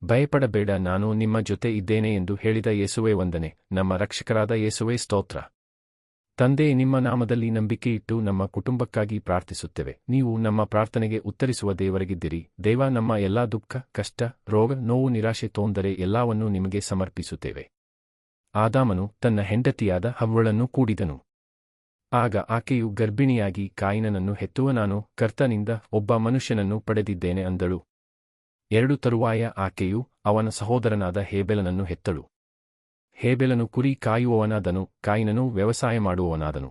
ಭಯಪಡಬೇಡ, ನಾನು ನಿಮ್ಮ ಜೊತೆ ಇದ್ದೇನೆ ಎಂದು ಹೇಳಿದ ಯೇಸುವೇ ವಂದನೆ. ನಮ್ಮ ರಕ್ಷಕರಾದ ಯೇಸುವೇ ಸ್ತೋತ್ರ. ತಂದೆ, ನಿಮ್ಮ ನಾಮದಲ್ಲಿ ನಂಬಿಕೆಯಿಟ್ಟು ನಮ್ಮ ಕುಟುಂಬಕ್ಕಾಗಿ ಪ್ರಾರ್ಥಿಸುತ್ತೇವೆ. ನೀವು ನಮ್ಮ ಪ್ರಾರ್ಥನೆಗೆ ಉತ್ತರಿಸುವ ದೇವರಾಗಿದ್ದೀರಿ. ದೇವ, ನಮ್ಮ ಎಲ್ಲಾ ದುಃಖ, ಕಷ್ಟ, ರೋಗ, ನೋವು, ನಿರಾಶೆ, ತೊಂದರೆ ಎಲ್ಲವನ್ನೂ ನಿಮಗೆ ಸಮರ್ಪಿಸುತ್ತೇವೆ. ಆದಾಮನು ತನ್ನ ಹೆಂಡತಿಯಾದ ಹವ್ವಳನ್ನು ಕೂಡಿದನು. ಆಗ ಆಕೆಯು ಗರ್ಭಿಣಿಯಾಗಿ ಕಾಯಿನನನ್ನು ಹೆತ್ತುವ, ನಾನು ಕರ್ತನಿಂದ ಒಬ್ಬ ಮನುಷ್ಯನನ್ನು ಪಡೆದಿದ್ದೇನೆ ಅಂದಳು. 2 ತರುವಾಯ ಆಕೆಯು ಅವನ ಸಹೋದರನಾದ ಹೇಬೆಲನನ್ನು ಹೆತ್ತಳು. ಹೇಬೆಲನು ಕುರಿ ಕಾಯುವವನಾದನು, ಕಾಯಿನನು ವ್ಯವಸಾಯ ಮಾಡುವವನಾದನು.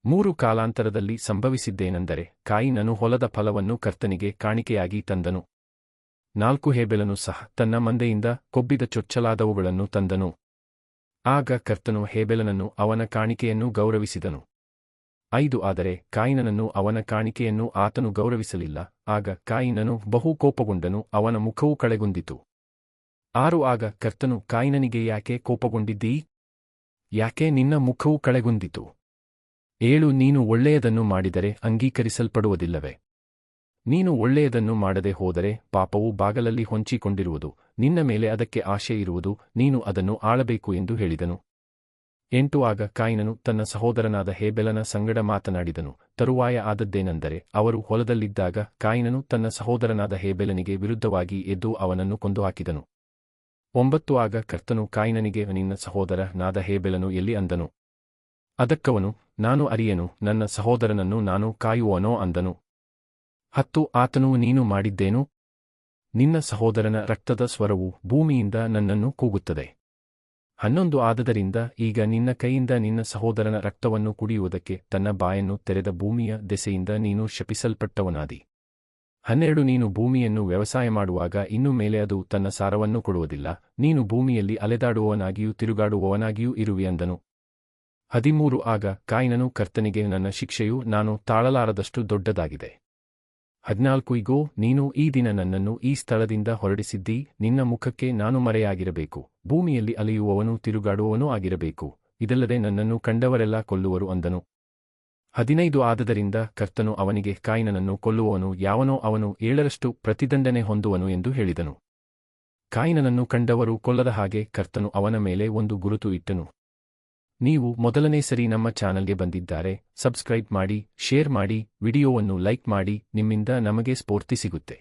3 ಕಾಲಾಂತರದಲ್ಲಿ ಸಂಭವಿಸಿದ್ದೇನೆಂದರೆ, ಕಾಯಿನನು ಹೊಲದ ಫಲವನ್ನು ಕರ್ತನಿಗೆ ಕಾಣಿಕೆಯಾಗಿ ತಂದನು. 4 ಹೇಬೆಲನು ಸಹ ತನ್ನ ಮಂದೆಯಿಂದ ಕೊಬ್ಬಿದ ಚೊಚ್ಚಲಾದವುಗಳನ್ನು ತಂದನು. ಆಗ ಕರ್ತನು ಹೇಬೆಲನನ್ನು ಅವನ ಕಾಣಿಕೆಯನ್ನು ಗೌರವಿಸಿದನು. 5 ಆದರೆ ಕಾಯಿನನನ್ನು ಅವನ ಕಾಣಿಕೆಯನ್ನು ಆತನು ಗೌರವಿಸಲಿಲ್ಲ. ಆಗ ಕಾಯಿನನು ಬಹು ಕೋಪಗೊಂಡನು, ಅವನ ಮುಖವು ಕಳೆಗುಂದಿತು. 6 ಆಗ ಕರ್ತನು ಕಾಯಿನನಿಗೆ, ಯಾಕೆ ಕೋಪಗೊಂಡಿದ್ದೀ? ಯಾಕೆ ನಿನ್ನ ಮುಖವು ಕಳೆಗುಂದಿತು? 7 ನೀನು ಒಳ್ಳೆಯದನ್ನು ಮಾಡಿದರೆ ಅಂಗೀಕರಿಸಲ್ಪಡುವುದಿಲ್ಲವೇ? ನೀನು ಒಳ್ಳೆಯದನ್ನು ಮಾಡದೆ ಹೋದರೆ ಪಾಪವು ಬಾಗಲಲ್ಲಿ ಹೊಂಚಿಕೊಂಡಿರುವುದು, ನಿನ್ನ ಮೇಲೆ ಅದಕ್ಕೆ ಆಶೆ ಇರುವುದು, ನೀನು ಅದನ್ನು ಆಳಬೇಕು ಎಂದು ಹೇಳಿದನು. 8 ಆಗ ಕಾಯಿನನು ತನ್ನ ಸಹೋದರನಾದ ಹೇಬೆಲನ ಸಂಗಡ ಮಾತನಾಡಿದನು. ತರುವಾಯ ಆದದ್ದೇನೆಂದರೆ, ಅವರು ಹೊಲದಲ್ಲಿದ್ದಾಗ ಕಾಯಿನನು ತನ್ನ ಸಹೋದರನಾದ ಹೇಬೆಲನಿಗೆ ವಿರುದ್ಧವಾಗಿ ಎದ್ದು ಅವನನ್ನು ಕೊಂದುಹಾಕಿದನು. 9 ಆಗ ಕರ್ತನು ಕಾಯಿನನಿಗೆ, ನಿನ್ನ ಸಹೋದರನಾದ ಹೇಬೆಲನು ಎಲ್ಲಿ ಅಂದನು. ಅದಕ್ಕವನು, ನಾನು ಅರಿಯೆನು, ನನ್ನ ಸಹೋದರನನ್ನು ನಾನು ಕಾಯುವನೋ ಅಂದನು. 10 ಆತನು, ನೀನು ಮಾಡಿದ್ದೇನು? ನಿನ್ನ ಸಹೋದರನ ರಕ್ತದ ಸ್ವರವು ಭೂಮಿಯಿಂದ ನನ್ನನ್ನು ಕೂಗುತ್ತದೆ. 11 ಆದದರಿಂದ ಈಗ ನಿನ್ನ ಕೈಯಿಂದ ನಿನ್ನ ಸಹೋದರನ ರಕ್ತವನ್ನು ಕುಡಿಯುವುದಕ್ಕೆ ತನ್ನ ಬಾಯನ್ನು ತೆರೆದ ಭೂಮಿಯ ದೆಸೆಯಿಂದ ನೀನು ಶಪಿಸಲ್ಪಟ್ಟವನಾದಿ. 12 ನೀನು ಭೂಮಿಯನ್ನು ವ್ಯವಸಾಯ ಮಾಡುವಾಗ ಇನ್ನು ಮೇಲೆ ಅದು ತನ್ನ ಸಾರವನ್ನು ಕೊಡುವುದಿಲ್ಲ, ನೀನು ಭೂಮಿಯಲ್ಲಿ ಅಲೆದಾಡುವವನಾಗಿಯೂ ತಿರುಗಾಡುವವನಾಗಿಯೂ ಇರುವಿ ಅಂದನು. 13 ಆಗ ಕಾಯಿನನು ಕರ್ತನಿಗೆ, ನನ್ನ ಶಿಕ್ಷೆಯು ನಾನು ತಾಳಲಾರದಷ್ಟು ದೊಡ್ಡದಾಗಿದೆ. 14 ಇಗೋ, ನೀನು ಈ ದಿನ ನನ್ನನ್ನು ಈ ಸ್ಥಳದಿಂದ ಹೊರಡಿಸಿದ್ದೀ, ನಿನ್ನ ಮುಖಕ್ಕೆ ನಾನು ಮರೆಯಾಗಿರಬೇಕು, ಭೂಮಿಯಲ್ಲಿ ಅಲೆಯುವವನೂ ತಿರುಗಾಡುವವನೂ ಆಗಿರಬೇಕು, ಇದಲ್ಲದೆ ನನ್ನನ್ನು ಕಂಡವರೆಲ್ಲ ಕೊಲ್ಲುವರು ಅಂದನು. 15 ಆದದರಿಂದ ಕರ್ತನು ಅವನಿಗೆ, ಕಾಯಿನನನ್ನು ಕೊಲ್ಲುವವನು ಯಾವನೋ ಅವನು 7ರಷ್ಟು ಪ್ರತಿದಂಡನೆ ಹೊಂದುವನು ಎಂದು ಹೇಳಿದನು. ಕಾಯಿನನನ್ನು ಕಂಡವರು ಕೊಲ್ಲದ ಹಾಗೆ ಕರ್ತನು ಅವನ ಮೇಲೆ ಒಂದು ಗುರುತು ಇಟ್ಟನು. ನೀವು ಮೊದಲನೇ ಸರಿ ನಮ್ಮ ಚಾನಲ್ಗೆ ಬಂದಿದ್ದಾರೆ, ಸಬ್ಸ್ಕ್ರೈಬ್ ಮಾಡಿ, ಶೇರ್ ಮಾಡಿ, ವಿಡಿಯೋವನ್ನು ಲೈಕ್ ಮಾಡಿ, ನಿಮ್ಮಿಂದ ನಮಗೆ ಸ್ಫೂರ್ತಿ ಸಿಗುತ್ತೆ.